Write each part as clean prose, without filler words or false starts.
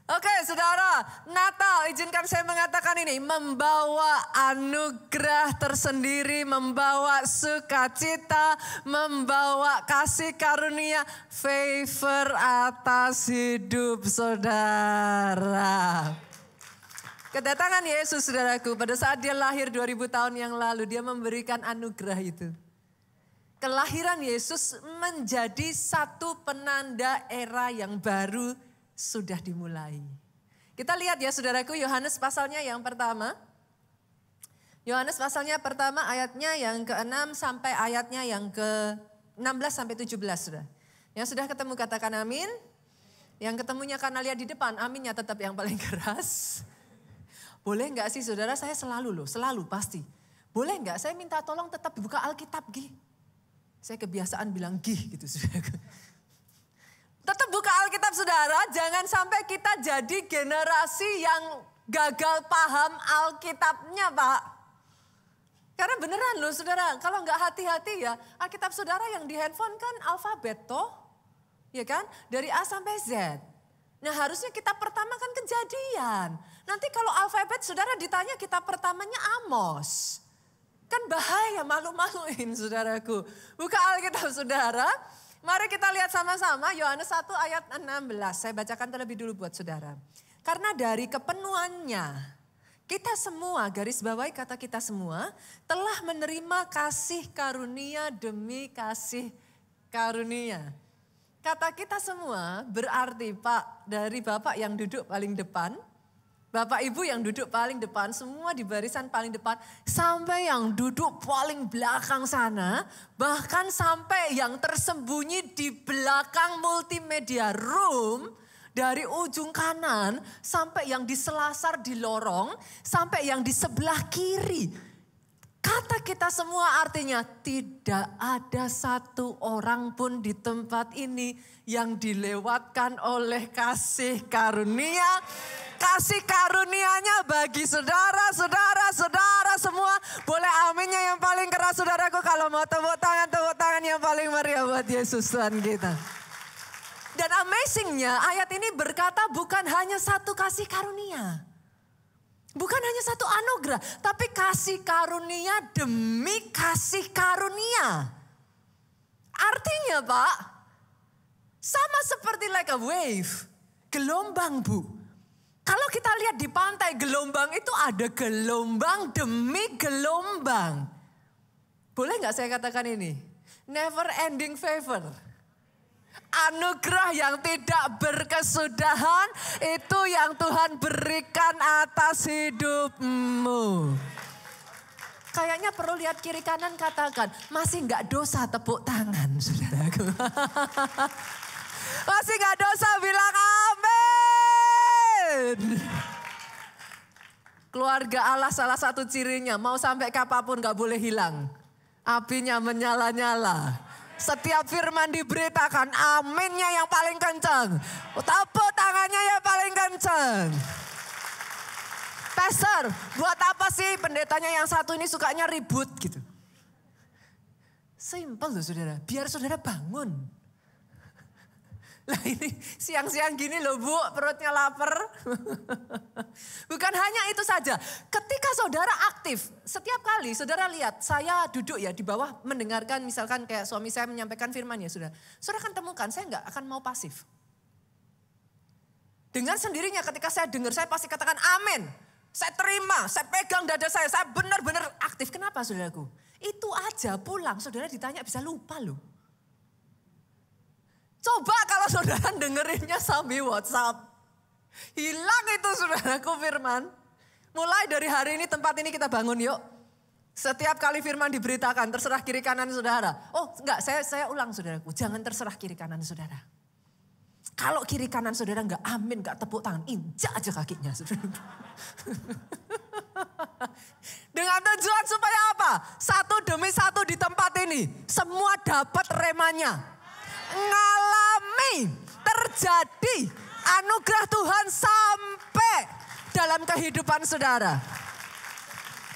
Oke, saudara, Natal izinkan saya mengatakan ini, membawa anugerah tersendiri, membawa sukacita, membawa kasih karunia, favor atas hidup saudara. Kedatangan Yesus, saudaraku, pada saat dia lahir 2000 tahun yang lalu, dia memberikan anugerah itu. Kelahiran Yesus menjadi satu penanda era yang baru sudah dimulai. Kita lihat ya saudaraku, Yohanes pasalnya yang pertama. Yohanes pasalnya pertama ayatnya yang ke-6 sampai ayatnya yang ke-16 sampai 17 sudah. Yang sudah ketemu katakan amin. Yang ketemunya karena lihat di depan, aminnya tetap yang paling keras. Boleh enggak sih saudara, saya selalu pasti. Boleh enggak saya minta tolong tetap buka Alkitab Gi. Saya kebiasaan bilang Gi gitu saudaraku. Tetap buka Alkitab saudara, jangan sampai kita jadi generasi yang gagal paham Alkitabnya Pak. Karena beneran loh saudara, kalau nggak hati-hati ya, Alkitab saudara yang di handphone kan alfabet toh. Ya kan, dari A sampai Z. Nah harusnya kitab pertama kan Kejadian. Nanti kalau alfabet saudara ditanya kitab pertamanya Amos. Kan bahaya, malu-maluin saudaraku. Buka Alkitab saudara. Mari kita lihat sama-sama Yohanes 1 ayat 16. Saya bacakan terlebih dulu buat saudara. Karena dari kepenuhannya, kita semua, garis bawahi kata kita semua, telah menerima kasih karunia demi kasih karunia. Kata kita semua berarti Pak, dari Bapak yang duduk paling depan, Bapak Ibu yang duduk paling depan, semua di barisan paling depan, sampai yang duduk paling belakang sana, bahkan sampai yang tersembunyi di belakang multimedia room, dari ujung kanan, sampai yang di selasar di lorong, sampai yang di sebelah kiri. Kata kita semua artinya tidak ada satu orang pun di tempat ini yang dilewatkan oleh kasih karunia. Kasih karunianya bagi saudara semua. Boleh aminnya yang paling keras saudaraku. Kalau mau tepuk tangan yang paling meriah buat Yesus Tuhan kita. Dan amazingnya ayat ini berkata bukan hanya satu kasih karunia. Bukan hanya satu anugerah. Tapi kasih karunia demi kasih karunia. Artinya Pak, sama seperti like a wave. Gelombang Bu. Kalau kita lihat di pantai gelombang itu ada gelombang demi gelombang. Boleh nggak saya katakan ini? Never ending favor. Anugerah yang tidak berkesudahan itu yang Tuhan berikan atas hidupmu. Kayaknya perlu lihat kiri kanan katakan, masih nggak dosa tepuk tangan saudaraku. Masih nggak dosa bilang amin. Keluarga Allah salah satu cirinya mau sampai kapanpun gak boleh hilang. Apinya menyala-nyala. Setiap firman diberitakan aminnya yang paling kencang. Tepuk tangannya yang paling kencang. Pastor, buat apa sih pendetanya yang satu ini sukanya ribut gitu. Simpel loh saudara, biar saudara bangun. Lah ini siang-siang gini loh Bu, perutnya lapar. Bukan hanya itu saja, ketika saudara aktif, setiap kali saudara lihat, saya duduk ya di bawah mendengarkan misalkan kayak suami saya menyampaikan firman ya saudara. Saudara kan temukan, saya nggak akan mau pasif. Dengan sendirinya ketika saya dengar, saya pasti katakan amin. Saya terima, saya pegang dada saya benar-benar aktif. Kenapa saudaraku? Itu aja pulang, saudara ditanya bisa lupa loh. Coba kalau saudara dengerinnya sambil WhatsApp. Hilang itu saudaraku firman. Mulai dari hari ini tempat ini kita bangun yuk. Setiap kali firman diberitakan terserah kiri kanan saudara. Oh enggak, saya ulang saudaraku. Jangan terserah kiri kanan saudara. Kalau kiri kanan saudara enggak amin, enggak tepuk tangan. Injak aja kakinya saudara. Dengan tujuan supaya apa? Satu demi satu di tempat ini. Semua dapat remanya. Ngalami terjadi anugerah Tuhan sampai dalam kehidupan saudara.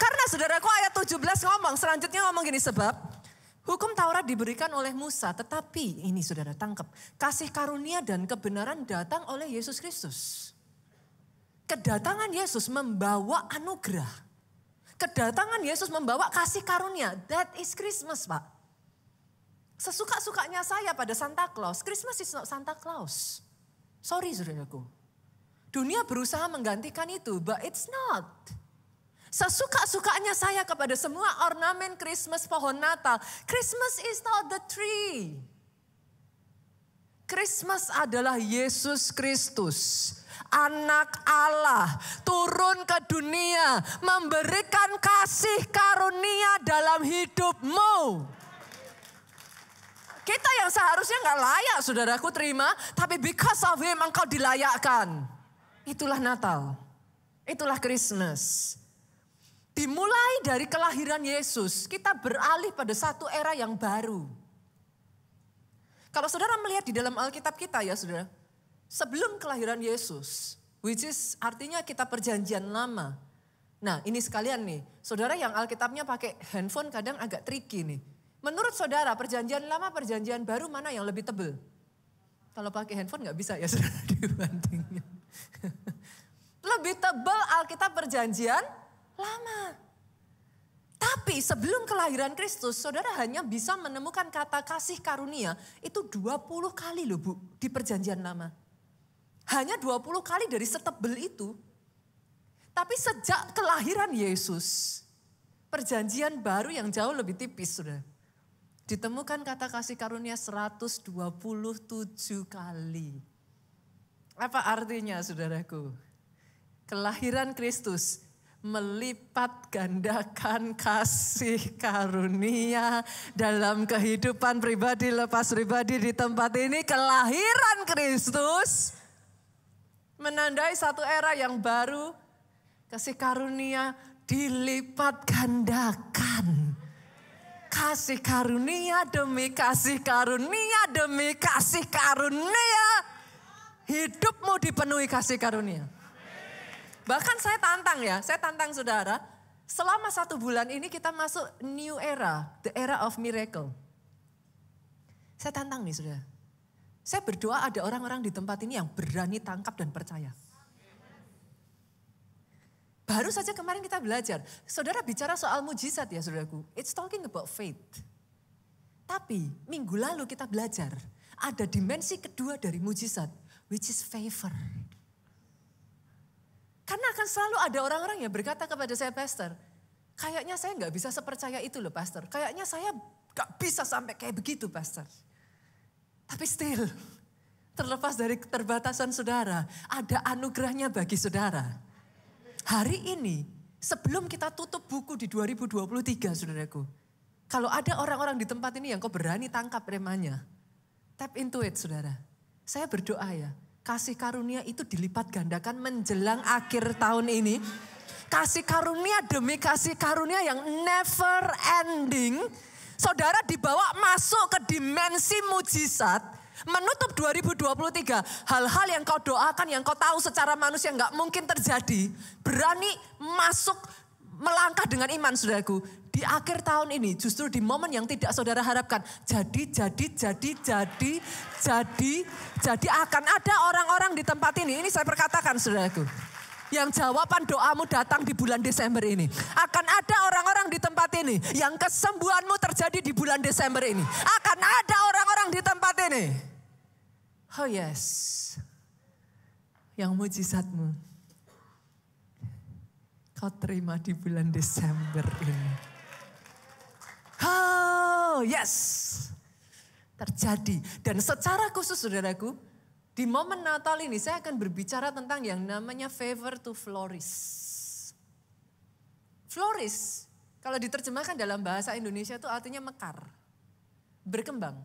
Karena saudaraku ayat 17 ngomong, selanjutnya ngomong gini, sebab Hukum Taurat diberikan oleh Musa, tetapi ini saudara tangkap. Kasih karunia dan kebenaran datang oleh Yesus Kristus. Kedatangan Yesus membawa anugerah. Kedatangan Yesus membawa kasih karunia. That is Christmas, Pak. Sesuka-sukanya saya pada Santa Claus. Christmas is not Santa Claus. Sorry saudaraku. Dunia berusaha menggantikan itu, but it's not. Sesuka-sukanya saya kepada semua ornamen Christmas, pohon Natal. Christmas is not the tree. Christmas adalah Yesus Kristus, anak Allah, turun ke dunia, memberikan kasih karunia dalam hidupmu. Kita yang seharusnya gak layak saudaraku terima, tapi because of him engkau dilayakkan. Itulah Natal, itulah Christmas. Dimulai dari kelahiran Yesus, kita beralih pada satu era yang baru. Kalau saudara melihat di dalam Alkitab kita ya saudara, sebelum kelahiran Yesus, which is artinya kita perjanjian lama. Nah ini sekalian nih, saudara yang Alkitabnya pakai handphone kadang agak tricky nih. Menurut saudara perjanjian lama, perjanjian baru mana yang lebih tebal? Kalau pakai handphone gak bisa ya saudara dibandingin. Lebih tebal Alkitab perjanjian lama. Tapi sebelum kelahiran Kristus, saudara hanya bisa menemukan kata kasih karunia itu 20 kali loh Bu di perjanjian lama. Hanya 20 kali dari setebel itu. Tapi sejak kelahiran Yesus, perjanjian baru yang jauh lebih tipis saudara. Ditemukan kata kasih karunia 127 kali. Apa artinya saudaraku? Kelahiran Kristus melipat gandakan kasih karunia dalam kehidupan pribadi lepas pribadi di tempat ini. Kelahiran Kristus menandai satu era yang baru. Kasih karunia dilipat gandakan. Kasih karunia demi kasih karunia demi kasih karunia. Hidupmu dipenuhi kasih karunia. Bahkan saya tantang saudara, selama 1 bulan ini kita masuk new era, the era of miracle. Saya tantang nih saudara, saya berdoa ada orang-orang di tempat ini yang berani tangkap dan percaya. Baru saja kemarin kita belajar, saudara bicara soal mujizat ya saudaraku, it's talking about faith. Tapi minggu lalu kita belajar, ada dimensi kedua dari mujizat, which is favor. Karena akan selalu ada orang-orang yang berkata kepada saya, Pastor, kayaknya saya gak bisa sepercaya itu loh Pastor. Kayaknya saya gak bisa sampai kayak begitu Pastor. Tapi still, terlepas dari keterbatasan saudara, ada anugerahnya bagi saudara. Hari ini, sebelum kita tutup buku di 2023 saudaraku. Kalau ada orang-orang di tempat ini yang kau berani tangkap remanya. Tap into it saudara. Saya berdoa ya. Kasih karunia itu dilipat gandakan menjelang akhir tahun ini. Kasih karunia demi kasih karunia yang never ending. Saudara dibawa masuk ke dimensi mujizat. Menutup 2023. Hal-hal yang kau doakan, yang kau tahu secara manusia gak mungkin terjadi. Berani masuk melangkah dengan iman saudaraku. Di akhir tahun ini justru di momen yang tidak saudara harapkan. Jadi akan ada orang-orang di tempat ini. Ini saya perkatakan saudaraku. Yang jawaban doamu datang di bulan Desember ini. Akan ada orang-orang di tempat ini. Yang kesembuhanmu terjadi di bulan Desember ini. Akan ada orang-orang di tempat ini. Oh yes. Yang mujizatmu. Kau terima di bulan Desember ini. Oh yes, terjadi. Dan secara khusus saudaraku, di momen Natal ini saya akan berbicara tentang yang namanya favor to flourish. Flourish, kalau diterjemahkan dalam bahasa Indonesia itu artinya mekar, berkembang.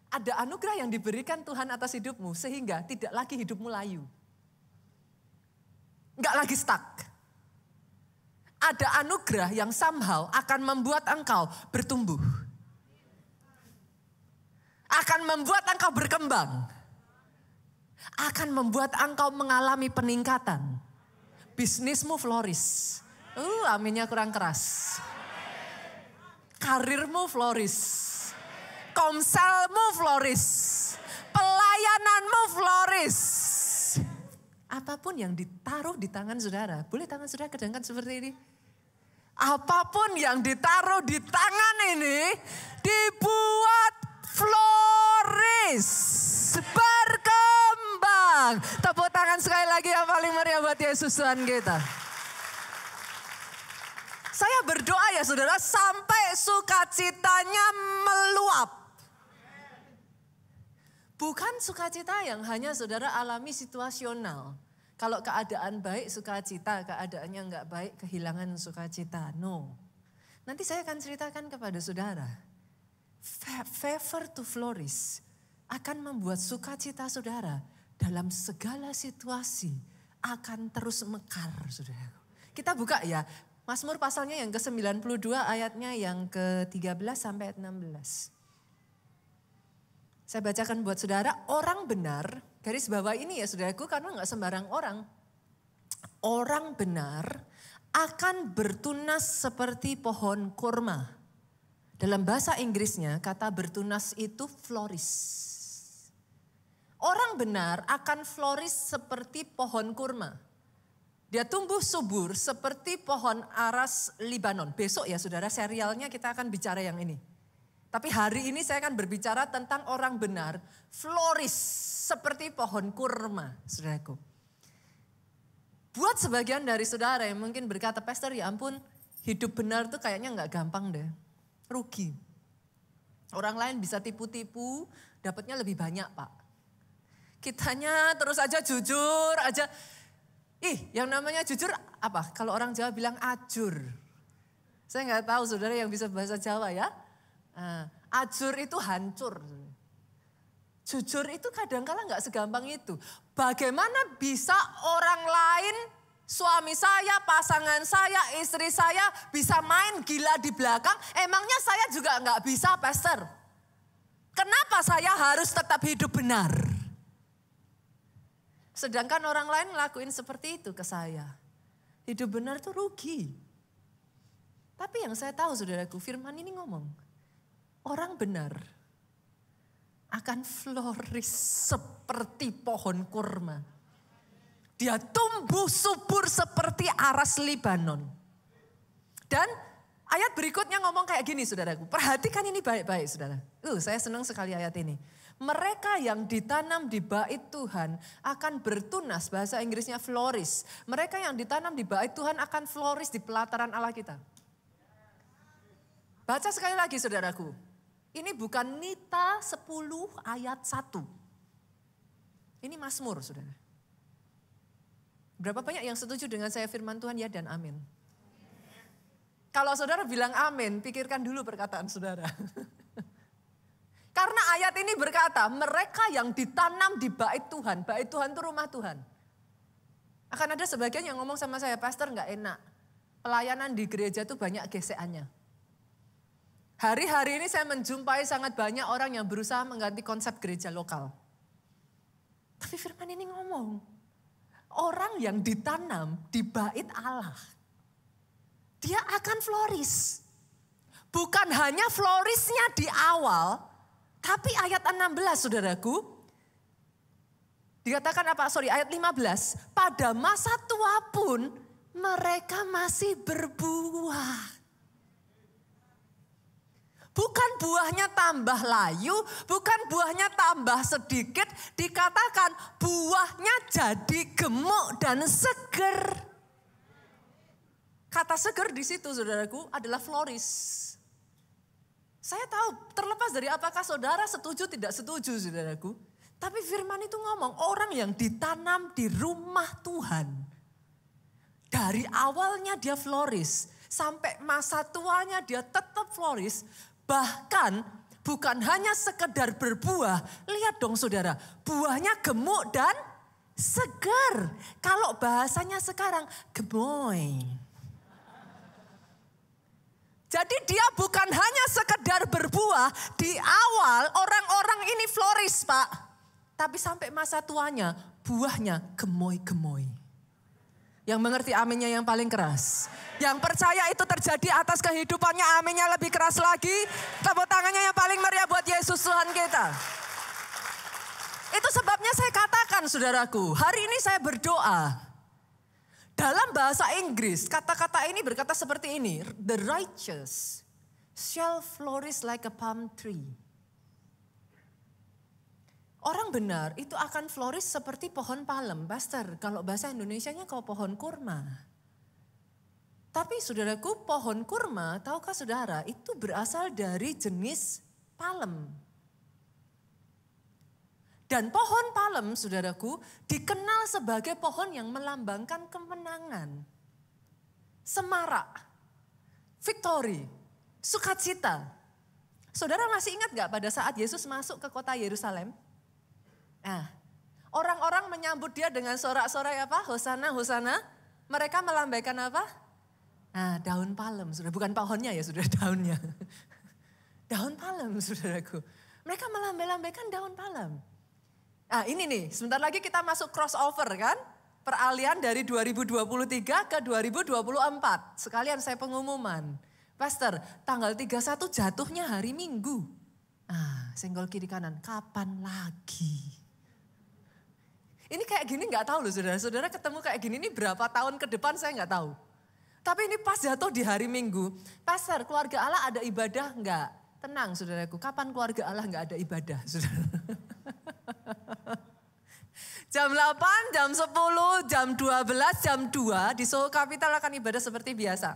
Ada anugerah yang diberikan Tuhan atas hidupmu sehingga tidak lagi hidupmu layu. Enggak lagi stuck. Ada anugerah yang somehow akan membuat engkau bertumbuh. Akan membuat engkau berkembang. Akan membuat engkau mengalami peningkatan. Bisnismu flourish. Aminnya kurang keras. karirmu floris. Komselmu floris. Pelayananmu floris. Apapun yang ditaruh di tangan saudara. Boleh tangan saudara kedangkan seperti ini? Apapun yang ditaruh di tangan ini dibuat floris, berkembang. Tepuk tangan sekali lagi yang paling meriah buat Yesus Tuhan kita. Saya berdoa ya saudara sampai sukacitanya meluap. Bukan sukacita yang hanya saudara alami situasional. Kalau keadaan baik sukacita, keadaannya enggak baik kehilangan sukacita. No. Nanti saya akan ceritakan kepada saudara. Favor to flourish akan membuat sukacita saudara dalam segala situasi akan terus mekar saudara. Kita buka ya Mazmur pasalnya yang ke-92 ayatnya yang ke-13 sampai 16. Saya bacakan buat saudara, orang benar, garis bawah ini ya saudaraku karena enggak sembarang orang. Orang benar akan bertunas seperti pohon kurma. Dalam bahasa Inggrisnya kata bertunas itu flourish. Orang benar akan flourish seperti pohon kurma. Dia tumbuh subur seperti pohon aras Libanon. Besok ya saudara serialnya kita akan bicara yang ini. Tapi hari ini saya akan berbicara tentang orang benar, flourish seperti pohon kurma, saudaraku. Buat sebagian dari saudara yang mungkin berkata, Pastor ya ampun, hidup benar tuh kayaknya nggak gampang deh, rugi. Orang lain bisa tipu-tipu, dapatnya lebih banyak Pak. Kitanya terus aja jujur aja. Yang namanya jujur apa? Kalau orang Jawa bilang ajur. Saya nggak tahu saudara yang bisa bahasa Jawa ya. Ajur itu hancur. Jujur itu kadang-kala gak segampang itu. Bagaimana bisa orang lain, suami saya, pasangan saya, istri saya bisa main gila di belakang. Emangnya saya juga gak bisa Pastor. Kenapa saya harus tetap hidup benar? Sedangkan orang lain ngelakuin seperti itu ke saya. Hidup benar itu rugi. Tapi yang saya tahu saudaraku, firman ini ngomong. Orang benar akan flourish seperti pohon kurma. Dia tumbuh subur seperti aras Libanon. Dan ayat berikutnya ngomong kayak gini saudaraku. Perhatikan ini baik-baik saudara. Saya senang sekali ayat ini. Mereka yang ditanam di bait Tuhan akan bertunas, bahasa Inggrisnya flourish. Mereka yang ditanam di bait Tuhan akan flourish di pelataran Allah kita. Baca sekali lagi saudaraku. Ini bukan Nita 10 ayat 1. Ini Mazmur saudara. Berapa banyak yang setuju dengan saya firman Tuhan ya dan amin. Kalau saudara bilang amin, pikirkan dulu perkataan saudara. Karena ayat ini berkata mereka yang ditanam di bait Tuhan itu rumah Tuhan. Akan ada sebagian yang ngomong sama saya, Pastor gak enak. Pelayanan di gereja itu banyak gesekannya. Hari-hari ini saya menjumpai sangat banyak orang yang berusaha mengganti konsep gereja lokal. Tapi firman ini ngomong, orang yang ditanam di bait Allah, dia akan flourish. Bukan hanya flourishnya di awal, tapi ayat 16 saudaraku, dikatakan apa? Ayat 15, pada masa tua pun mereka masih berbuah. Bukan buahnya tambah layu, bukan buahnya tambah sedikit, dikatakan buahnya jadi gemuk dan seger. Kata seger di situ saudaraku adalah flourish. Saya tahu terlepas dari apakah saudara setuju tidak setuju saudaraku. Tapi firman itu ngomong orang yang ditanam di rumah Tuhan. Dari awalnya dia flourish, sampai masa tuanya dia tetap flourish. Bahkan bukan hanya sekedar berbuah, lihat dong saudara, buahnya gemuk dan segar. Kalau bahasanya sekarang, gemoy. Jadi dia bukan hanya sekedar berbuah, di awal orang-orang ini flourish Pak. Tapi sampai masa tuanya, buahnya gemoy-gemoy. Yang mengerti aminnya yang paling keras. Yang percaya itu terjadi atas kehidupannya, aminnya lebih keras lagi. Tepuk tangannya yang paling meriah buat Yesus Tuhan kita. Itu sebabnya saya katakan saudaraku, hari ini saya berdoa. Dalam bahasa Inggris, kata-kata ini berkata seperti ini. The righteous shall flourish like a palm tree. Orang benar itu akan flourish seperti pohon palem. Pastor, kalau bahasa Indonesianya kau pohon kurma. Tapi saudaraku, pohon kurma, tahukah saudara, itu berasal dari jenis palem. Dan pohon palem, saudaraku, dikenal sebagai pohon yang melambangkan kemenangan. Semarak, victory, sukacita. Saudara masih ingat gak pada saat Yesus masuk ke kota Yerusalem? Nah, orang-orang menyambut dia dengan sorak-sorai apa? Hosana, hosana. Mereka melambaikan apa? Nah, daun palem. Sudah bukan pohonnya ya, sudah daunnya. Daun palem, saudaraku. Mereka melambai-lambaikan daun palem. Nah, ini nih, sebentar lagi kita masuk crossover kan? Peralihan dari 2023 ke 2024. Sekalian saya pengumuman. Pastor, tanggal 31 jatuhnya hari Minggu. Senggol kiri kanan, kapan lagi? Ini kayak gini gak tahu loh saudara-saudara, ketemu kayak gini ini berapa tahun ke depan saya gak tahu. Tapi ini pas jatuh di hari Minggu. Pastor, keluarga Allah ada ibadah enggak? Tenang saudaraku, kapan keluarga Allah enggak ada ibadah? Saudara? Jam 8, jam 10, jam 12, jam 2 di Seoul Capital akan ibadah seperti biasa.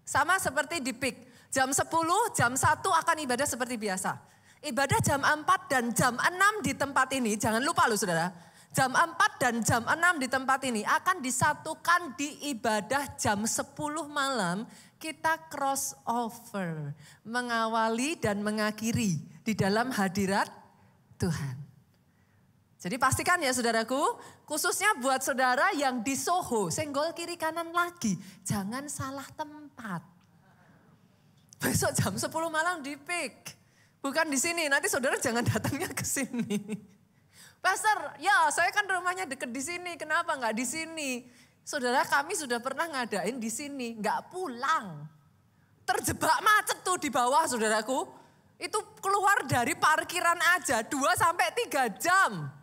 Sama seperti di PIK. Jam 10, jam 1 akan ibadah seperti biasa. Ibadah jam 4 dan jam 6 di tempat ini, jangan lupa loh saudara. Jam 4 dan jam 6 di tempat ini akan disatukan di ibadah jam 10 malam. Kita crossover, mengawali dan mengakhiri di dalam hadirat Tuhan. Jadi pastikan ya saudaraku, khususnya buat saudara yang di Soho, senggol kiri kanan lagi, jangan salah tempat. Besok jam 10 malam di PIK, bukan di sini, nanti saudara jangan datangnya ke sini. Pastor, ya saya kan rumahnya deket di sini, kenapa nggak di sini? Saudara kami sudah pernah ngadain di sini, nggak pulang. Terjebak macet tuh di bawah saudaraku. Itu keluar dari parkiran aja 2-3 jam.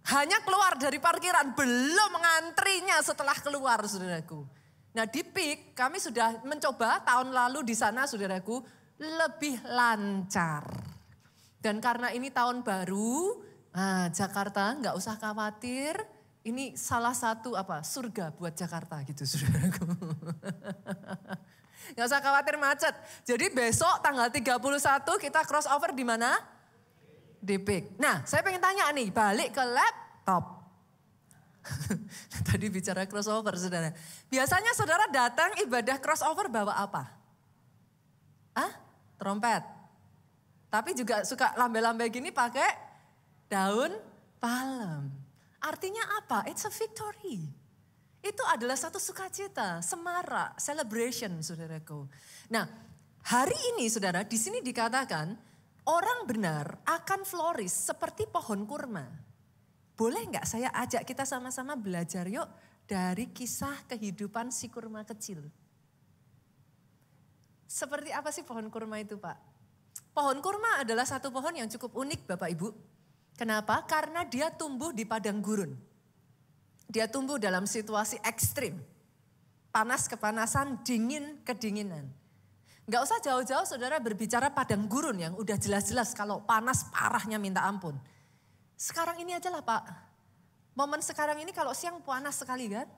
Hanya keluar dari parkiran, belum ngantrinya setelah keluar saudaraku. Nah di PIK kami sudah mencoba tahun lalu di sana saudaraku lebih lancar. Dan karena ini tahun baru, Jakarta nggak usah khawatir, ini salah satu surga buat Jakarta gitu saudaraku. Nggak usah khawatir macet. Jadi besok tanggal 31 kita crossover di mana? Di PIK. Nah saya pengen tanya nih, balik ke laptop. Tadi bicara crossover saudara. Biasanya saudara datang ibadah crossover bawa apa? Trompet. Tapi juga suka lambai-lambai gini pakai daun palem. Artinya apa? It's a victory. Itu adalah satu sukacita, semarak, celebration saudaraku. Nah hari ini saudara di sini dikatakan orang benar akan flourish seperti pohon kurma. Boleh nggak saya ajak kita sama-sama belajar yuk dari kisah kehidupan si kurma kecil. Seperti apa sih pohon kurma itu Pak? Pohon kurma adalah satu pohon yang cukup unik Bapak Ibu. Kenapa? Karena dia tumbuh di padang gurun. Dia tumbuh dalam situasi ekstrim. Panas kepanasan, dingin kedinginan. Gak usah jauh-jauh saudara berbicara padang gurun yang udah jelas-jelas kalau panas parahnya minta ampun. Sekarang ini aja lah Pak. Momen sekarang ini kalau siang panas sekali kan?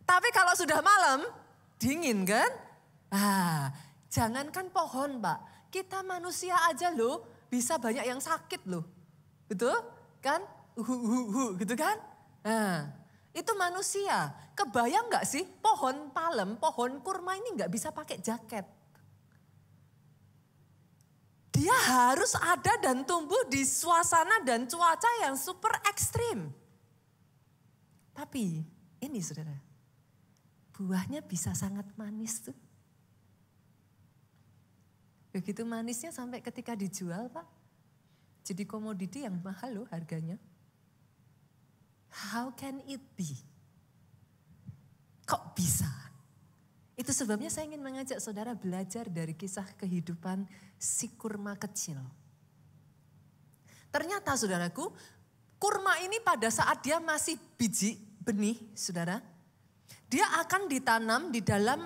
Tapi kalau sudah malam dingin kan? Jangankan pohon Pak. Kita manusia aja loh. Bisa banyak yang sakit loh. Betul? Kan? Gitu kan? Itu manusia. Kebayang gak sih pohon palem, pohon kurma ini gak bisa pakai jaket. Dia harus ada dan tumbuh di suasana dan cuaca yang super ekstrim. Tapi ini saudara, buahnya bisa sangat manis tuh. Begitu manisnya sampai ketika dijual Pak, jadi komoditi yang mahal loh harganya. How can it be? Kok bisa? Itu sebabnya saya ingin mengajak saudara belajar dari kisah kehidupan si kurma kecil. Ternyata saudaraku, kurma ini pada saat dia masih biji, benih saudara, dia akan ditanam di dalam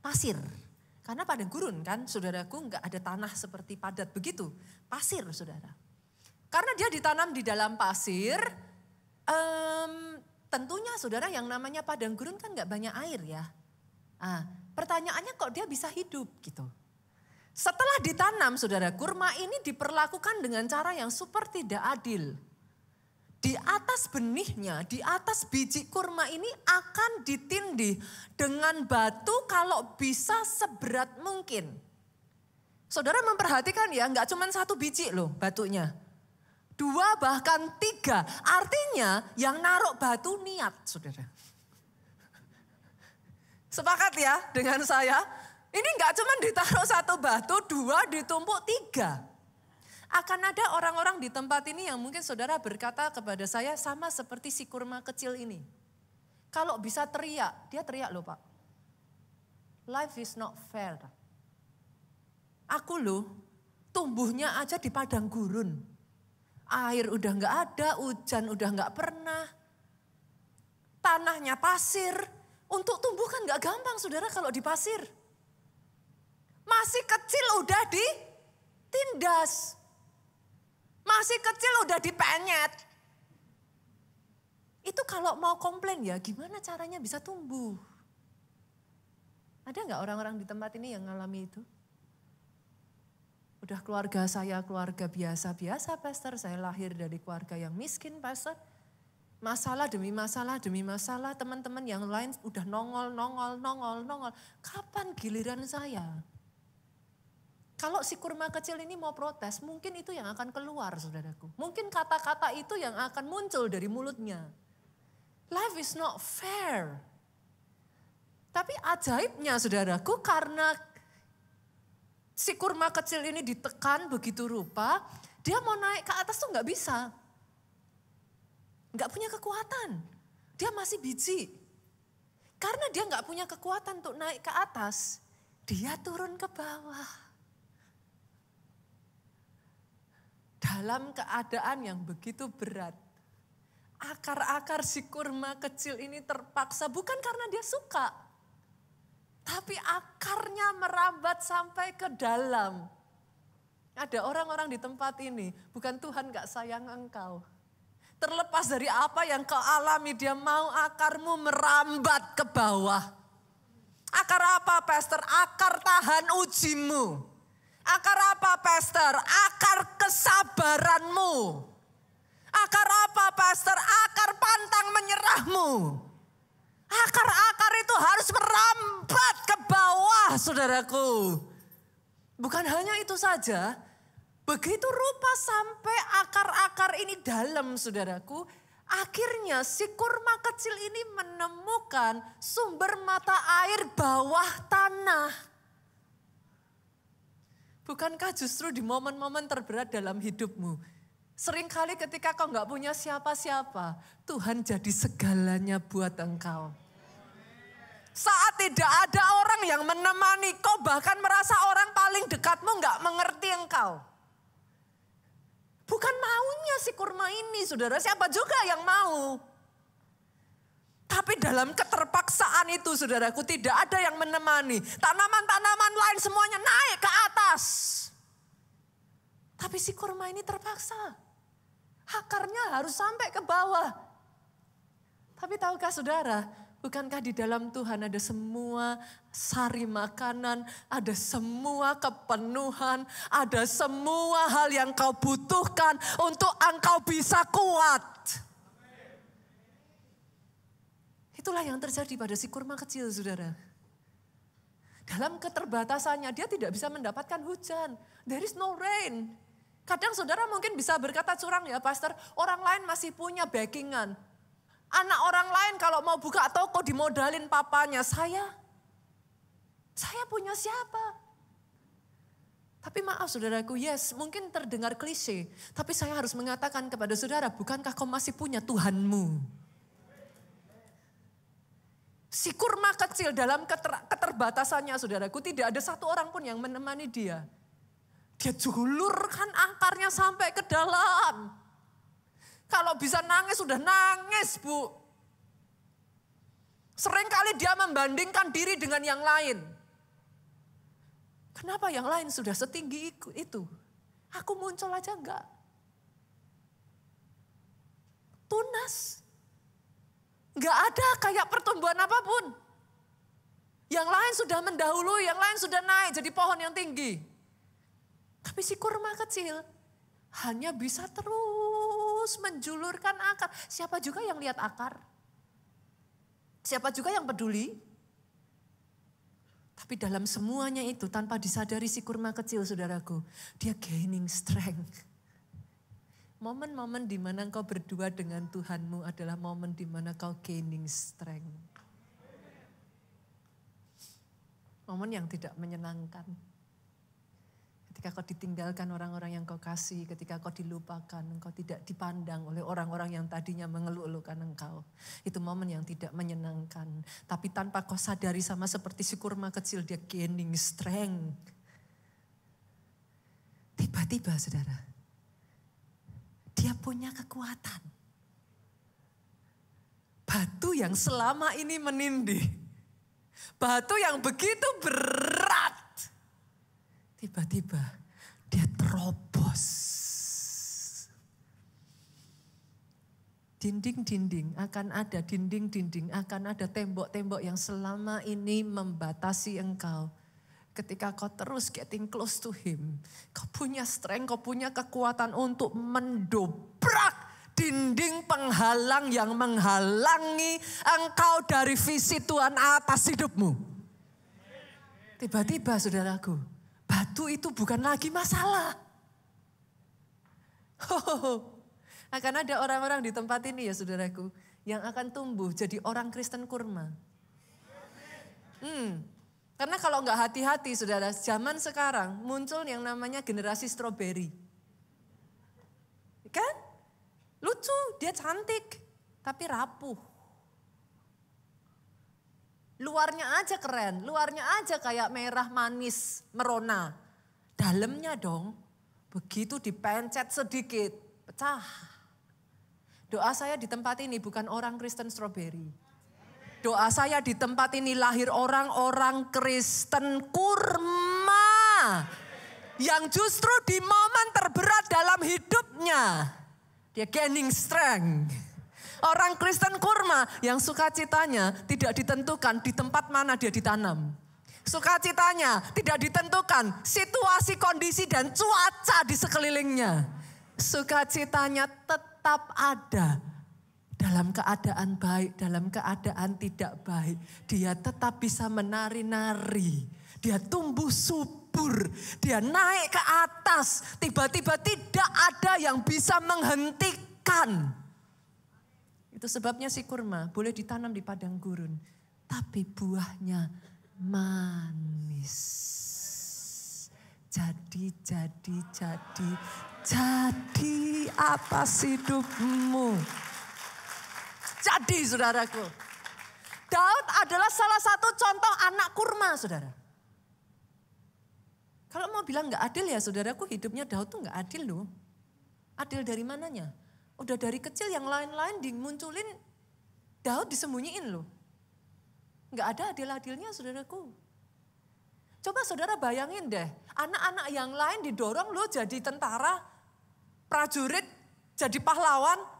pasir. Karena padang gurun kan saudaraku, enggak ada tanah seperti padat begitu. Pasir saudara. Karena dia ditanam di dalam pasir, tentunya saudara yang namanya padang gurun kan enggak banyak air ya. Pertanyaannya kok dia bisa hidup gitu. Setelah ditanam saudara, kurma ini diperlakukan dengan cara yang super tidak adil. Di atas benihnya, di atas biji kurma ini akan ditindih dengan batu kalau bisa seberat mungkin. Saudara memperhatikan ya, enggak cuma satu biji loh batunya. 2 bahkan 3, artinya yang naruh batu niat saudara. Sepakat ya dengan saya? Ini enggak cuma ditaruh 1 batu, 2 ditumpuk 3. Akan ada orang-orang di tempat ini yang mungkin saudara berkata kepada saya sama seperti si kurma kecil ini. Kalau bisa teriak, dia teriak loh Pak. Life is not fair. Aku loh tumbuhnya aja di padang gurun. Air udah gak ada, hujan udah gak pernah. Tanahnya pasir. Untuk tumbuh kan gak gampang saudara kalau di pasir. Masih kecil udah ditindas. Masih kecil udah dipenyet. Itu kalau mau komplain ya gimana caranya bisa tumbuh. Ada gak orang-orang di tempat ini yang ngalami itu? Udah keluarga saya keluarga biasa-biasa pastor. Saya lahir dari keluarga yang miskin pastor. Masalah demi masalah, teman-teman yang lain udah nongol. Kapan giliran saya? Kalau si kurma kecil ini mau protes, mungkin itu yang akan keluar saudaraku. Mungkin kata-kata itu yang akan muncul dari mulutnya. Life is not fair. Tapi ajaibnya saudaraku, karena si kurma kecil ini ditekan begitu rupa, dia mau naik ke atas tuh gak bisa. Gak punya kekuatan, dia masih biji. Karena dia gak punya kekuatan untuk naik ke atas, dia turun ke bawah. Dalam keadaan yang begitu berat, akar-akar si kurma kecil ini terpaksa, bukan karena dia suka, tapi akarnya merambat sampai ke dalam. Ada orang-orang di tempat ini, bukan Tuhan gak sayang engkau. Terlepas dari apa yang kau alami, dia mau akarmu merambat ke bawah. Akar apa pastor? Akar tahan ujimu. Akar apa pastor? Akar kesabaranmu. Akar apa pastor? Akar pantang menyerahmu. Akar-akar itu harus merambat ke bawah saudaraku. Bukan hanya itu saja, begitu rupa sampai akar-akar ini dalam saudaraku. Akhirnya si kurma kecil ini menemukan sumber mata air bawah tanah. Bukankah justru di momen-momen terberat dalam hidupmu, seringkali ketika kau gak punya siapa-siapa, Tuhan jadi segalanya buat engkau. Saat tidak ada orang yang menemani, kau bahkan merasa orang paling dekatmu gak mengerti engkau. Bukan maunya si kurma ini saudara, siapa juga yang mau. Tapi dalam keterpaksaan itu saudaraku tidak ada yang menemani. Tanaman-tanaman lain semuanya naik ke atas. Tapi si kurma ini terpaksa. Akarnya harus sampai ke bawah. Tapi tahukah saudara, bukankah di dalam Tuhan ada semua sari makanan, ada semua kepenuhan, ada semua hal yang kau butuhkan untuk engkau bisa kuat. Itulah yang terjadi pada si kurma kecil saudara. Dalam keterbatasannya dia tidak bisa mendapatkan hujan. There is no rain. Kadang saudara mungkin bisa berkata curang ya pastor, orang lain masih punya backingan. Anak orang lain kalau mau buka toko dimodalin papanya. Saya punya siapa? Tapi maaf saudaraku, yes mungkin terdengar klise. Tapi saya harus mengatakan kepada saudara, bukankah kau masih punya Tuhanmu? Si kurma kecil dalam keterbatasannya saudaraku, tidak ada satu orang pun yang menemani dia. Dia julurkan akarnya sampai ke dalam. Kalau bisa nangis, sudah nangis Bu. Seringkali dia membandingkan diri dengan yang lain. Kenapa yang lain sudah setinggi itu? Aku muncul aja enggak. Tunas. Enggak ada kayak pertumbuhan apapun. Yang lain sudah mendahului, yang lain sudah naik jadi pohon yang tinggi. Tapi si kurma kecil hanya bisa terus menjulurkan akar. Siapa juga yang lihat akar? Siapa juga yang peduli? Tapi dalam semuanya itu tanpa disadari si kurma kecil saudaraku, dia gaining strength. Momen-momen di mana engkau berdua dengan Tuhanmu adalah momen di mana kau gaining strength. Momen yang tidak menyenangkan. Ketika kau ditinggalkan orang-orang yang kau kasih, ketika kau dilupakan, engkau tidak dipandang oleh orang-orang yang tadinya mengeluh-elukan engkau. Itu momen yang tidak menyenangkan. Tapi tanpa kau sadari sama seperti si kurma kecil, dia gaining strength. Tiba-tiba saudara, dia punya kekuatan. Batu yang selama ini menindih, batu yang begitu berat, tiba-tiba dia terobos. Dinding-dinding akan ada, dinding-dinding akan ada, tembok-tembok yang selama ini membatasi engkau. Ketika kau terus getting close to him, kau punya strength, kau punya kekuatan untuk mendobrak dinding penghalang yang menghalangi engkau dari visi Tuhan atas hidupmu. Tiba-tiba saudaraku, batu itu bukan lagi masalah. Akan ada orang-orang di tempat ini ya saudaraku, yang akan tumbuh jadi orang Kristen kurma. Karena kalau nggak hati-hati saudara, zaman sekarang muncul yang namanya generasi stroberi. Kan? Lucu, dia cantik, tapi rapuh. Luarnya aja keren, luarnya aja kayak merah manis, merona. Dalamnya dong, begitu dipencet sedikit, pecah. Doa saya di tempat ini bukan orang Kristen stroberi. Doa saya di tempat ini lahir orang-orang Kristen kurma. Yang justru di momen terberat dalam hidupnya, dia gaining strength. Orang Kristen kurma yang sukacitanya tidak ditentukan di tempat mana dia ditanam. Sukacitanya tidak ditentukan situasi, kondisi, dan cuaca di sekelilingnya. Sukacitanya tetap ada. Dalam keadaan baik, dalam keadaan tidak baik. Dia tetap bisa menari-nari. Dia tumbuh subur. Dia naik ke atas. Tiba-tiba tidak ada yang bisa menghentikan. Itu sebabnya si kurma boleh ditanam di padang gurun. Tapi buahnya manis. Jadi atas hidupmu. Jadi saudaraku, Daud adalah salah satu contoh anak kurma saudara. Kalau mau bilang gak adil ya saudaraku, hidupnya Daud tuh gak adil loh. Adil dari mananya? Udah dari kecil yang lain-lain dimunculin, Daud disembunyiin loh. Gak ada adil-adilnya saudaraku. Coba saudara bayangin deh, anak-anak yang lain didorong lo jadi tentara, prajurit, jadi pahlawan.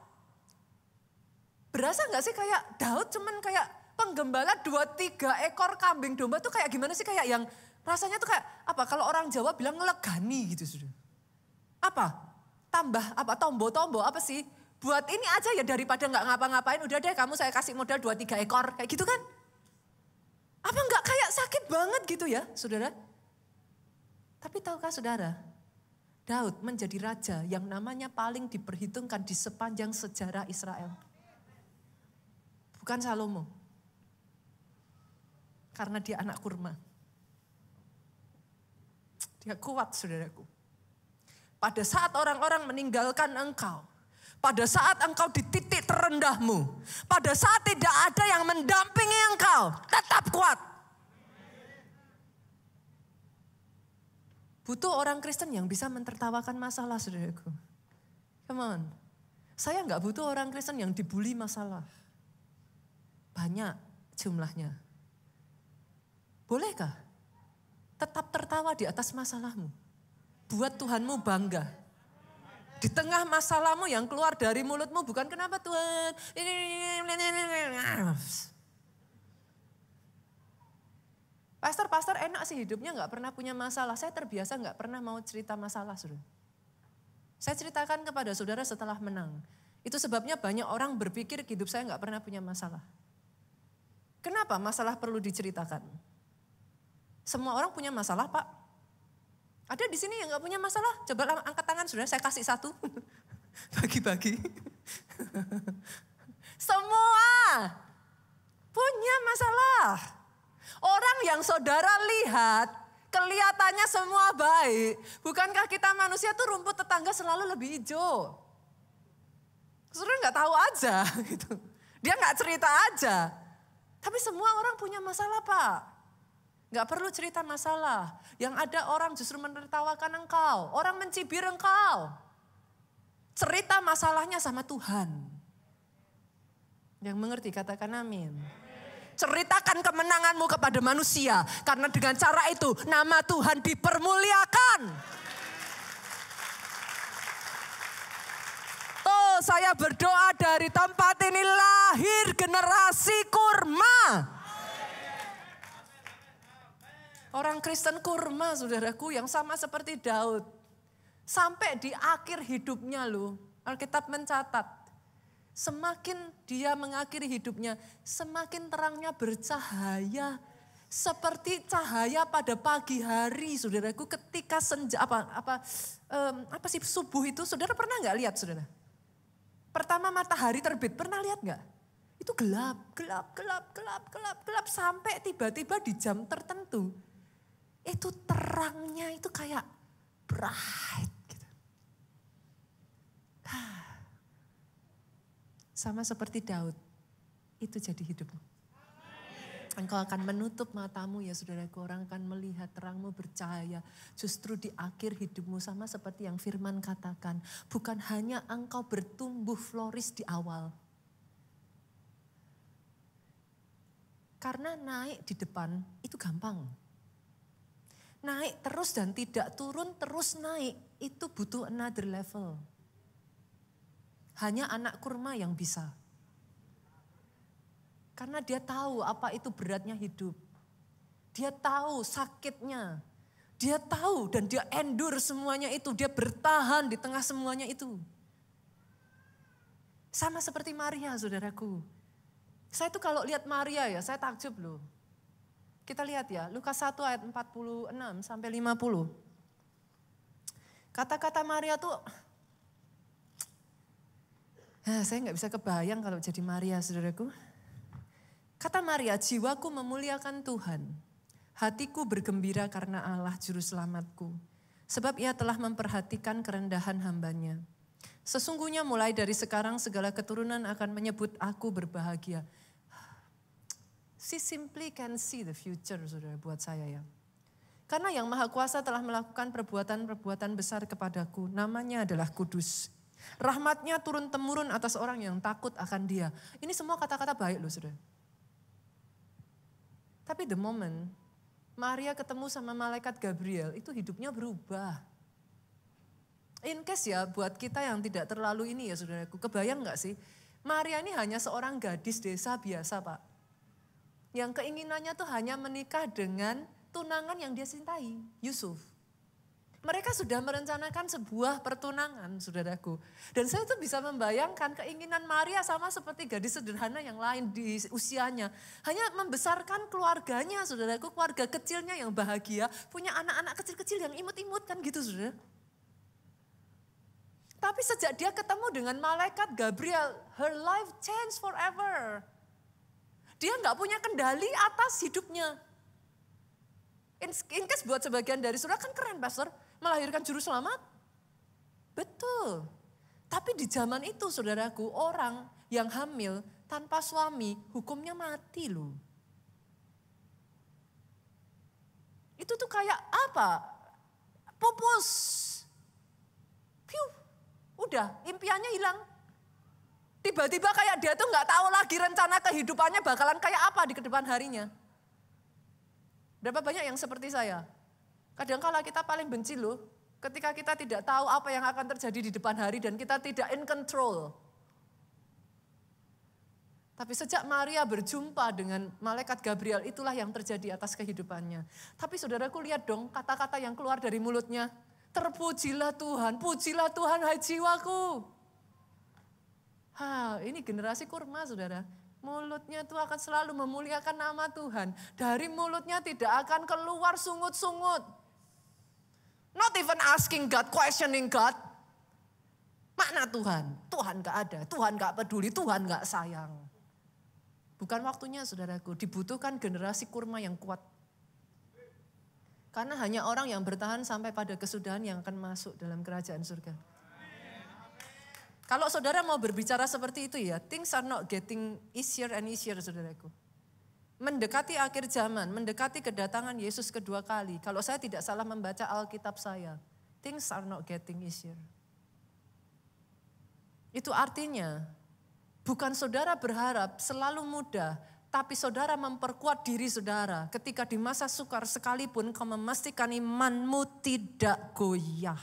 Berasa gak sih kayak Daud cuman kayak penggembala 2-3 ekor kambing domba tuh kayak gimana sih, kayak yang rasanya tuh kayak apa, kalau orang Jawa bilang ngelegani gitu sudah. Apa? Tambah apa, tombo-tombo apa sih? Buat ini aja ya daripada gak ngapa-ngapain, udah deh kamu saya kasih modal 2-3 ekor kayak gitu kan. Apa enggak kayak sakit banget gitu ya saudara? Tapi tahukah saudara, Daud menjadi raja yang namanya paling diperhitungkan di sepanjang sejarah Israel. Bukan Salomo. Karena dia anak kurma. Dia kuat, saudaraku. Pada saat orang-orang meninggalkan engkau, pada saat engkau di titik terendahmu, pada saat tidak ada yang mendampingi engkau, tetap kuat. Butuh orang Kristen yang bisa mentertawakan masalah, saudaraku. Come on. Saya nggak butuh orang Kristen yang dibully masalah. Banyak jumlahnya. Bolehkah tetap tertawa di atas masalahmu? Buat Tuhanmu bangga. Di tengah masalahmu yang keluar dari mulutmu bukan kenapa Tuhan. Pastor enak sih hidupnya gak pernah punya masalah. Saya terbiasa gak pernah mau cerita masalah. Saudara. Saya ceritakan kepada saudara setelah menang. Itu sebabnya banyak orang berpikir hidup saya gak pernah punya masalah. Kenapa masalah perlu diceritakan? Semua orang punya masalah, Pak. Ada di sini yang gak punya masalah? Coba angkat tangan, saudara, saya kasih satu. Bagi-bagi. Semua punya masalah. Orang yang saudara lihat, kelihatannya semua baik. Bukankah kita manusia tuh rumput tetangga selalu lebih hijau? Saudara gak tahu aja. Gitu. Dia gak cerita aja. Tapi semua orang punya masalah, Pak. Gak perlu cerita masalah. Yang ada orang justru menertawakan engkau. Orang mencibir engkau. Cerita masalahnya sama Tuhan. Yang mengerti katakan amin. Ceritakan kemenanganmu kepada manusia. Karena dengan cara itu nama Tuhan dipermuliakan. Tuh saya berdoa dari tempat ini lahir generasi kurma. Orang Kristen kurma, saudaraku, yang sama seperti Daud. Sampai di akhir hidupnya loh, Alkitab mencatat. Semakin dia mengakhiri hidupnya, semakin terangnya bercahaya. Seperti cahaya pada pagi hari, saudaraku, ketika senja, subuh itu, saudara pernah gak lihat, saudara? Pertama matahari terbit, pernah lihat gak? Itu gelap, sampai tiba-tiba di jam tertentu. Itu terangnya itu kayak bright gitu. Sama seperti Daud, itu jadi hidupmu. Engkau akan menutup matamu ya saudaraku, orang akan melihat terangmu bercahaya. Justru di akhir hidupmu sama seperti yang firman katakan. Bukan hanya engkau bertumbuh floris di awal. Karena naik di depan itu gampang. Naik terus dan tidak turun, terus naik. Itu butuh another level. Hanya anak kurma yang bisa. Karena dia tahu apa itu beratnya hidup. Dia tahu sakitnya. Dia tahu dan dia endure semuanya itu. Dia bertahan di tengah semuanya itu. Sama seperti Maria, saudaraku. Saya tuh kalau lihat Maria ya, saya takjub loh. Kita lihat ya, Lukas 1 ayat 46 sampai 50. Kata-kata Maria tuh, saya nggak bisa kebayang kalau jadi Maria, saudaraku. Kata Maria, jiwaku memuliakan Tuhan. Hatiku bergembira karena Allah juru selamatku. Sebab ia telah memperhatikan kerendahan hambanya. Sesungguhnya mulai dari sekarang segala keturunan akan menyebut aku berbahagia. She simply can see the future, saudara, buat saya ya. Karena yang Maha Kuasa telah melakukan perbuatan-perbuatan besar kepadaku. Namanya adalah kudus. Rahmatnya turun-temurun atas orang yang takut akan dia. Ini semua kata-kata baik loh, saudara. Tapi the moment Maria ketemu sama malaikat Gabriel, itu hidupnya berubah. In case ya buat kita yang tidak terlalu ini ya saudaraku, kebayang gak sih? Maria ini hanya seorang gadis desa biasa, Pak. Yang keinginannya tuh hanya menikah dengan tunangan yang dia cintai, Yusuf. Mereka sudah merencanakan sebuah pertunangan, saudaraku. Dan saya tuh bisa membayangkan keinginan Maria sama seperti gadis sederhana yang lain di usianya. Hanya membesarkan keluarganya, saudaraku, keluarga kecilnya yang bahagia, punya anak-anak kecil-kecil yang imut-imut kan gitu, saudara. Tapi sejak dia ketemu dengan malaikat Gabriel, her life changed forever. Dia gak punya kendali atas hidupnya. In case buat sebagian dari saudara kan keren pastor, melahirkan juru selamat. Betul. Tapi di zaman itu saudaraku, orang yang hamil tanpa suami hukumnya mati loh. Itu tuh kayak apa? Pupus. Piu. Udah, impiannya hilang. Tiba-tiba kayak dia tuh gak tahu lagi rencana kehidupannya bakalan kayak apa di kedepan harinya. Berapa banyak yang seperti saya? Kadang-kala kita paling benci loh, ketika kita tidak tahu apa yang akan terjadi di depan hari dan kita tidak in control. Tapi sejak Maria berjumpa dengan malaikat Gabriel, itulah yang terjadi atas kehidupannya. Tapi saudaraku lihat dong kata-kata yang keluar dari mulutnya. Terpujilah Tuhan, pujilah Tuhan hai jiwaku. Ini generasi kurma saudara. Mulutnya itu akan selalu memuliakan nama Tuhan. Dari mulutnya tidak akan keluar sungut-sungut. Not even asking God, questioning God. Mana Tuhan? Tuhan gak ada, Tuhan gak peduli, Tuhan gak sayang. Bukan waktunya saudaraku, dibutuhkan generasi kurma yang kuat. Karena hanya orang yang bertahan sampai pada kesudahan yang akan masuk dalam kerajaan surga. Kalau saudara mau berbicara seperti itu ya, things are not getting easier and easier saudaraku. Mendekati akhir zaman, mendekati kedatangan Yesus kedua kali. Kalau saya tidak salah membaca Alkitab saya, things are not getting easier. Itu artinya, bukan saudara berharap selalu mudah, tapi saudara memperkuat diri saudara. Ketika di masa sukar sekalipun kau memastikan imanmu tidak goyah.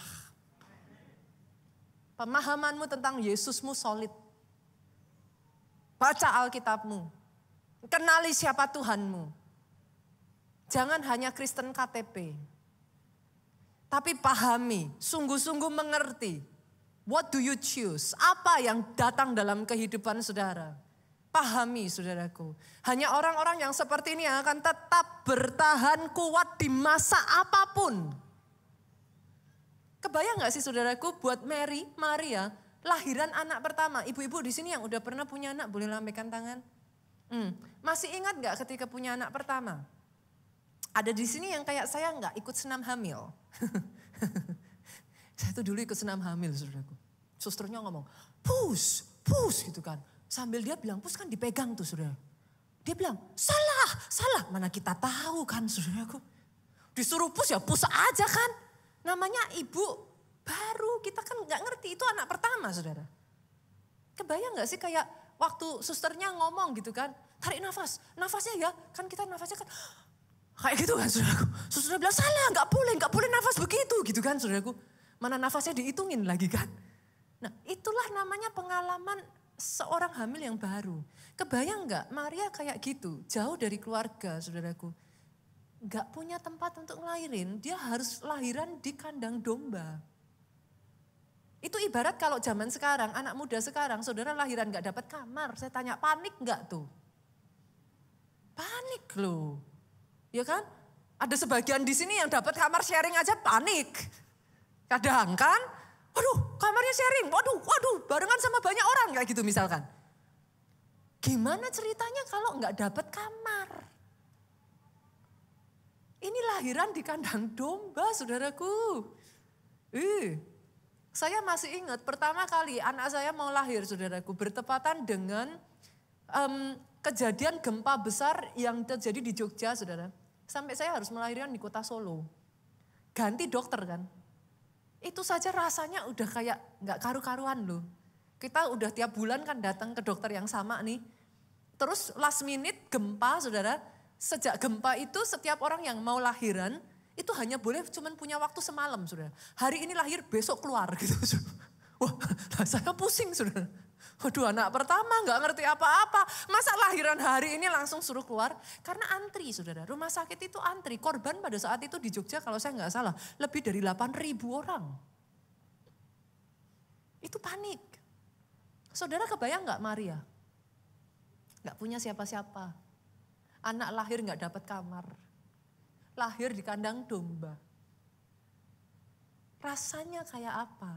Pemahamanmu tentang Yesusmu solid. Baca Alkitabmu. Kenali siapa Tuhanmu. Jangan hanya Kristen KTP. Tapi pahami, sungguh-sungguh mengerti. What do you choose? Apa yang datang dalam kehidupan saudara? Pahami saudaraku. Hanya orang-orang yang seperti ini yang akan tetap bertahan kuat di masa apapun. Kebayang gak sih saudaraku buat Maria, lahiran anak pertama. Ibu-ibu di sini yang udah pernah punya anak boleh lambaikan tangan. Masih ingat gak ketika punya anak pertama? Ada di sini yang kayak saya gak ikut senam hamil. Saya tuh dulu ikut senam hamil saudaraku. Susternya ngomong, push gitu kan. Sambil dia bilang, push kan dipegang tuh saudara. Dia bilang, salah. Mana kita tahu kan saudaraku. Disuruh push ya push aja kan. Namanya ibu baru, kita kan gak ngerti itu anak pertama saudara. Kebayang gak sih kayak waktu susternya ngomong gitu kan. Tarik nafasnya ya, kan kita nafasnya kan kayak gitu kan saudaraku. Susternya bilang salah, gak boleh nafas begitu gitu kan saudaraku. Mana nafasnya dihitungin lagi kan. Nah itulah namanya pengalaman seorang hamil yang baru. Kebayang gak Maria kayak gitu, jauh dari keluarga saudaraku. Gak punya tempat untuk ngelahirin, dia harus lahiran di kandang domba. Itu ibarat kalau zaman sekarang, anak muda sekarang, saudara lahiran gak dapat kamar. Saya tanya, panik gak tuh? Panik loh. Ya kan? Ada sebagian di sini yang dapat kamar sharing aja panik. Kadang kan, waduh kamarnya sharing, waduh barengan sama banyak orang kayak gitu misalkan. Gimana ceritanya kalau gak dapat kamar? Ini lahiran di kandang domba saudaraku. Saya masih ingat pertama kali anak saya mau lahir saudaraku. Bertepatan dengan kejadian gempa besar yang terjadi di Jogja saudara. Sampai saya harus melahirkan di kota Solo. Ganti dokter kan. Itu saja rasanya udah kayak gak karu-karuan loh. Kita udah tiap bulan kan datang ke dokter yang sama nih. Terus last minute gempa saudara. Sejak gempa itu setiap orang yang mau lahiran itu hanya boleh cuman punya waktu semalam saudara. Hari ini lahir besok keluar gitu. Wah saya pusing saudara. Waduh anak pertama gak ngerti apa-apa. Masa lahiran hari ini langsung suruh keluar? Karena antri saudara. Rumah sakit itu antri. Korban pada saat itu di Jogja kalau saya gak salah lebih dari 8.000 orang. Itu panik. Saudara kebayang gak Maria? Gak punya siapa-siapa. Anak lahir gak dapat kamar. Lahir di kandang domba. Rasanya kayak apa?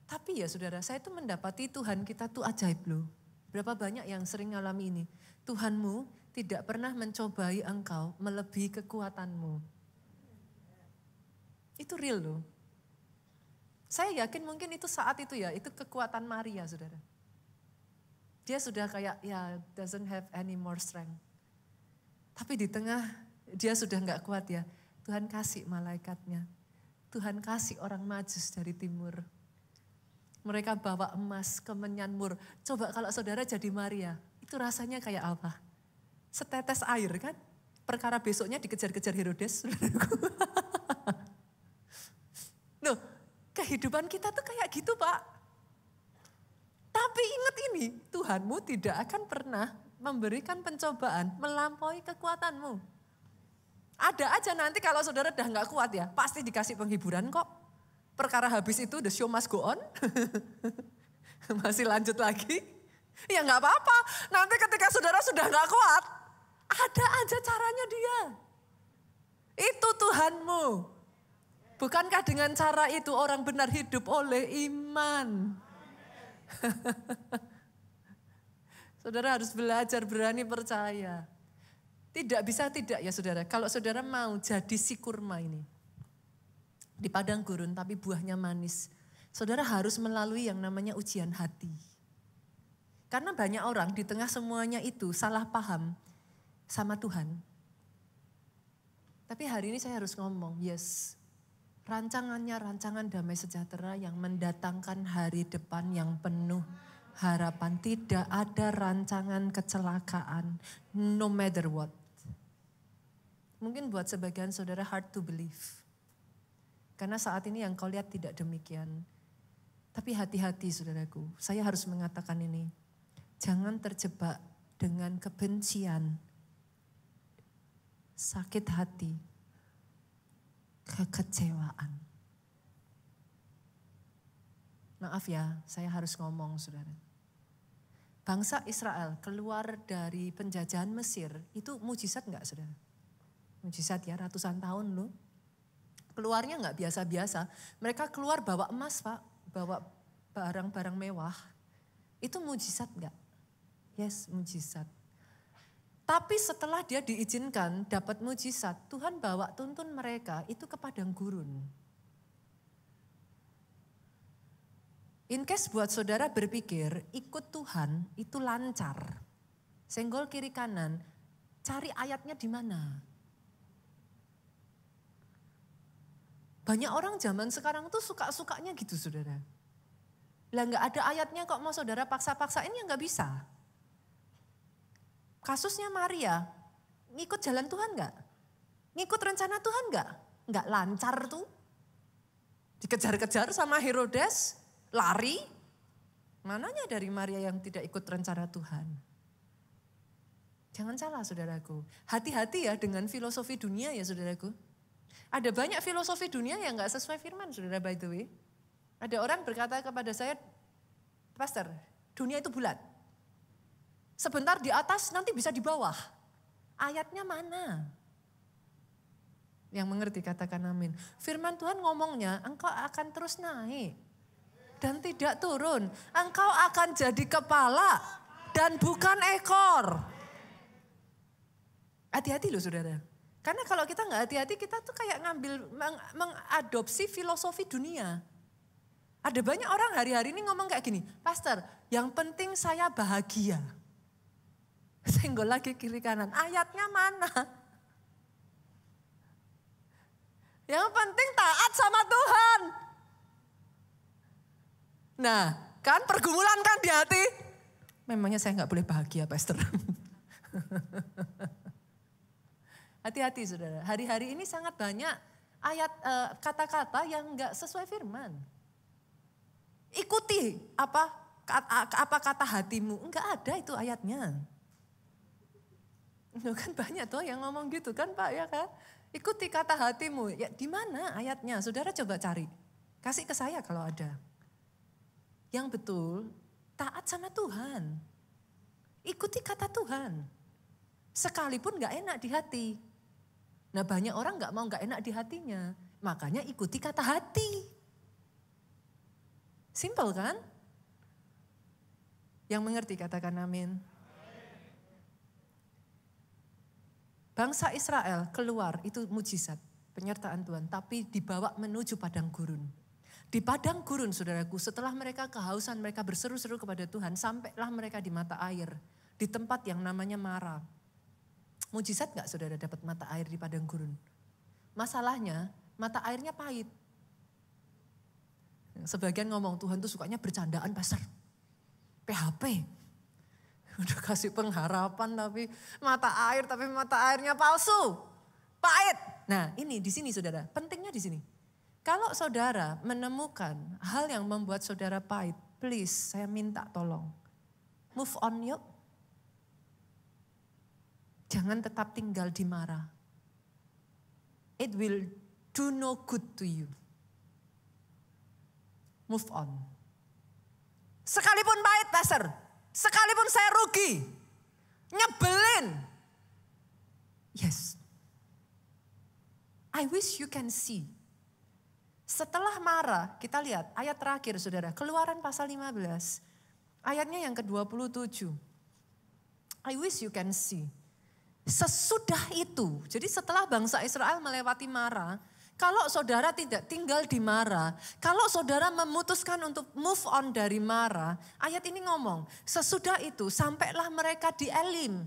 Tapi ya saudara, saya tuh mendapati Tuhan kita tuh ajaib loh. Berapa banyak yang sering ngalami ini. Tuhanmu tidak pernah mencobai engkau melebihi kekuatanmu. Itu real loh. Saya yakin mungkin itu saat itu ya, itu kekuatan Maria saudara. Dia sudah kayak doesn't have any more strength. Tapi di tengah dia sudah gak kuat ya. Tuhan kasih malaikatnya. Tuhan kasih orang Majus dari timur. Mereka bawa emas ke menyanmur. Coba kalau saudara jadi Maria, itu rasanya kayak apa? Setetes air kan? Perkara besoknya dikejar-kejar Herodes. Loh, kehidupan kita tuh kayak gitu Pak. Tapi ingat ini, Tuhanmu tidak akan pernah memberikan pencobaan melampaui kekuatanmu. Ada aja nanti kalau saudara udah gak kuat ya, pasti dikasih penghiburan kok. Perkara habis itu the show must go on. Masih lanjut lagi. Ya gak apa-apa, nanti ketika saudara sudah gak kuat, ada aja caranya dia. Itu Tuhanmu. Bukankah dengan cara itu orang benar hidup oleh iman? Saudara harus belajar berani percaya. Tidak bisa tidak ya saudara. Kalau saudara mau jadi si kurma ini. Di padang gurun tapi buahnya manis. Saudara harus melalui yang namanya ujian hati. Karena banyak orang di tengah semuanya itu salah paham sama Tuhan. Tapi hari ini saya harus ngomong, yes. Rancangannya rancangan damai sejahtera yang mendatangkan hari depan yang penuh harapan. Tidak ada rancangan kecelakaan, no matter what. Mungkin buat sebagian saudara hard to believe. Karena saat ini yang kau lihat tidak demikian. Tapi hati-hati saudaraku, saya harus mengatakan ini. Jangan terjebak dengan kebencian, sakit hati, kekecewaan. Maaf ya, saya harus ngomong saudara. Bangsa Israel keluar dari penjajahan Mesir, itu mujizat enggak saudara? Mujizat ya, ratusan tahun loh. Keluarnya enggak biasa-biasa. Mereka keluar bawa emas Pak, bawa barang-barang mewah. Itu mujizat enggak? Yes, mujizat. Tapi setelah dia diizinkan dapat mujizat, Tuhan bawa tuntun mereka itu ke padang gurun. In case buat saudara berpikir ikut Tuhan itu lancar. Senggol kiri kanan, cari ayatnya di mana? Banyak orang zaman sekarang tuh suka-sukanya gitu saudara. Lah gak ada ayatnya kok mau saudara paksa-paksain ya gak bisa. Kasusnya Maria, ngikut jalan Tuhan gak? Ngikut rencana Tuhan gak? Gak lancar tuh. Dikejar-kejar sama Herodes, lari. Mananya dari Maria yang tidak ikut rencana Tuhan? Jangan salah saudaraku. Hati-hati ya dengan filosofi dunia ya saudaraku. Ada banyak filosofi dunia yang gak sesuai firman saudara by the way. Ada orang berkata kepada saya, Pastor, dunia itu bulat. Sebentar di atas nanti bisa di bawah. Ayatnya mana? Yang mengerti katakan amin. Firman Tuhan ngomongnya engkau akan terus naik. Dan tidak turun. Engkau akan jadi kepala dan bukan ekor. Hati-hati loh saudara. Karena kalau kita gak hati-hati kita tuh kayak mengadopsi filosofi dunia. Ada banyak orang hari-hari ini ngomong kayak gini. Pastor, yang penting saya bahagia. Senggol lagi kiri kanan. Ayatnya mana? Yang penting taat sama Tuhan. Nah, kan pergumulan kan di hati. Memangnya saya gak boleh bahagia, Pastor. Hati-hati saudara. Hari-hari ini sangat banyak ayat kata-kata yang gak sesuai firman. Ikuti apa kata hatimu. Enggak ada itu ayatnya. Kan banyak tuh yang ngomong gitu kan Pak ya kan. Ikuti kata hatimu. Ya di mana ayatnya? Saudara coba cari. Kasih ke saya kalau ada. Yang betul taat sama Tuhan. Ikuti kata Tuhan. Sekalipun gak enak di hati. Nah banyak orang gak mau gak enak di hatinya. Makanya ikuti kata hati. Simple kan? Yang mengerti katakan amin. Bangsa Israel keluar, itu mujizat, penyertaan Tuhan. Tapi dibawa menuju padang gurun. Di padang gurun saudaraku, setelah mereka kehausan, mereka berseru-seru kepada Tuhan. Sampailah mereka di mata air, di tempat yang namanya Mara. Mujizat gak saudara dapat mata air di padang gurun? Masalahnya mata airnya pahit. Sebagian ngomong Tuhan tuh sukanya bercandaan pastor. PHP. Udah kasih pengharapan tapi mata airnya palsu. Pahit. Nah ini di sini saudara, pentingnya di sini. Kalau saudara menemukan hal yang membuat saudara pahit, please saya minta tolong. Move on yuk. Jangan tetap tinggal di Mara. It will do no good to you. Move on. Sekalipun pahit pastor. Sekalipun saya rugi, nyebelin. Yes. I wish you can see. Setelah Mara, kita lihat ayat terakhir saudara. Keluaran pasal 15. Ayatnya yang ke-27. I wish you can see. Sesudah itu, jadi setelah bangsa Israel melewati Mara, kalau saudara tidak tinggal di Mara, kalau saudara memutuskan untuk move on dari Mara, ayat ini ngomong, sesudah itu sampailah mereka di Elim.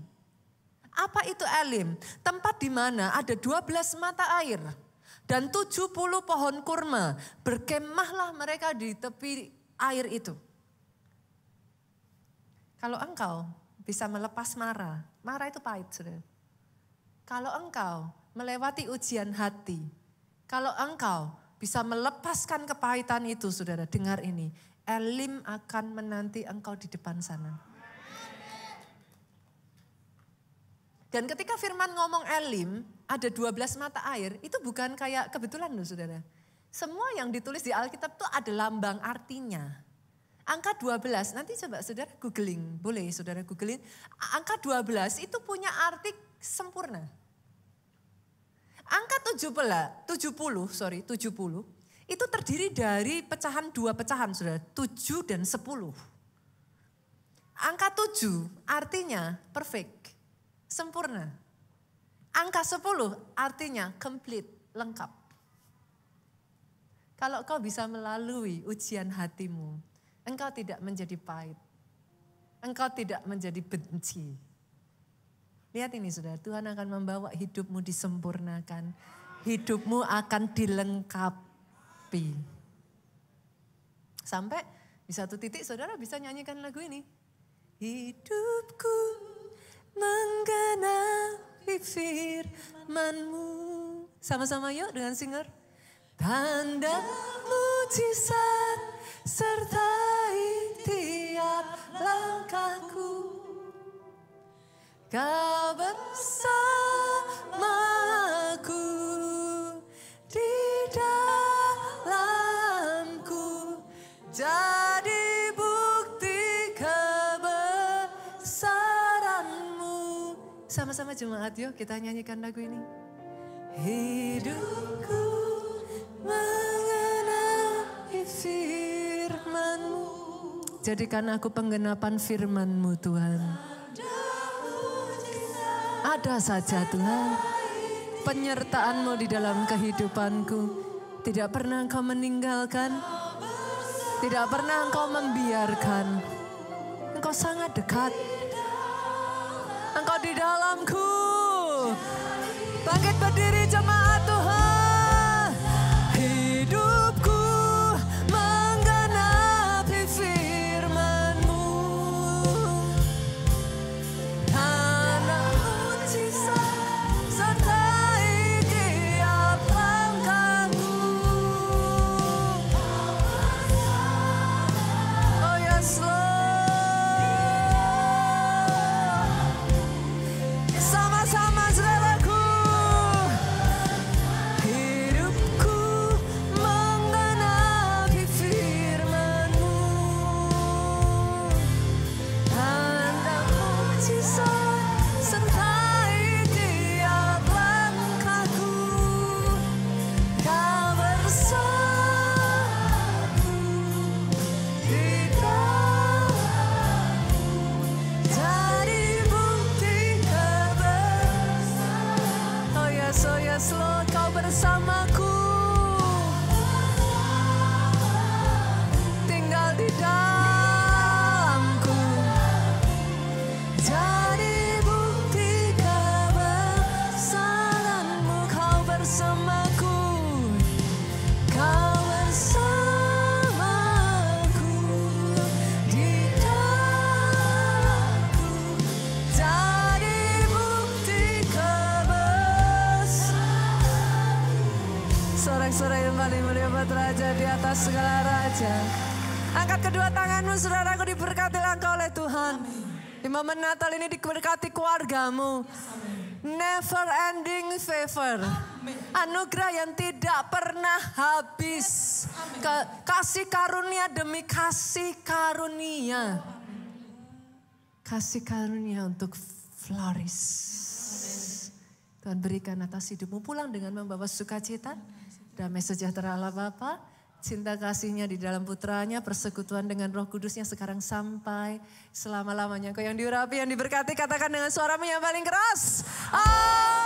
Apa itu Elim? Tempat di mana ada 12 mata air dan 70 pohon kurma. Berkemahlah mereka di tepi air itu. Kalau engkau bisa melepas Mara, Mara itu pahit saudara. Kalau engkau melewati ujian hati, kalau engkau bisa melepaskan kepahitan itu, saudara, dengar ini. Elim akan menanti engkau di depan sana. Dan ketika firman ngomong Elim, ada 12 mata air, itu bukan kayak kebetulan loh saudara. Semua yang ditulis di Alkitab itu ada lambang artinya. Angka 12, nanti coba saudara googling, boleh saudara googling. Angka 12 itu punya arti sempurna. Angka 70 itu terdiri dari dua pecahan saudara, 7 dan 10. Angka 7 artinya perfect, sempurna. Angka 10 artinya complete, lengkap. Kalau kau bisa melalui ujian hatimu, engkau tidak menjadi pahit, engkau tidak menjadi benci. Lihat ini saudara, Tuhan akan membawa hidupmu disempurnakan. Hidupmu akan dilengkapi. Sampai di satu titik saudara bisa nyanyikan lagu ini. Hidupku menggenapi firman-Mu. Sama-sama yuk dengan singer. Tanda mujizat sertai tiap langkahku. Kau bersamaku di dalamku, jadi bukti kebesaran-Mu. Sama-sama jemaat yuk kita nyanyikan lagu ini. Hidupku mengenapi firman-Mu. Jadikan aku penggenapan firman-Mu Tuhan. Ada saja Tuhan, penyertaan-Mu di dalam kehidupanku. Tidak pernah Engkau meninggalkan, tidak pernah Engkau membiarkan. Engkau sangat dekat, Engkau di dalamku. Bangkit berdiri jemaat Tuhan. Hidupku menggenapi firman-Mu. bersamaku. Tinggal di dalamku. Jadi bukti kebesaranmu. Kau bersamaku. Kau bersamaku. Di dalamku. Jadi bukti kebesaranmu. Sorak-sorai yang paling mulia buat Raja di atas segala raja. Angkat kedua tanganmu, saudaraku, diberkati engkau oleh Tuhan. Di momen Natal ini diberkati keluargamu. Never ending favor. Anugerah yang tidak pernah habis. Kasih karunia demi kasih karunia. Kasih karunia untuk flourish. Tuhan berikan atas hidupmu, pulang dengan membawa sukacita, damai sejahtera Allah Bapa, cinta kasihnya di dalam putranya, persekutuan dengan Roh Kudusnya sekarang sampai selama-lamanya. Kau yang diurapi, yang diberkati, katakan dengan suaramu yang paling keras. Amin.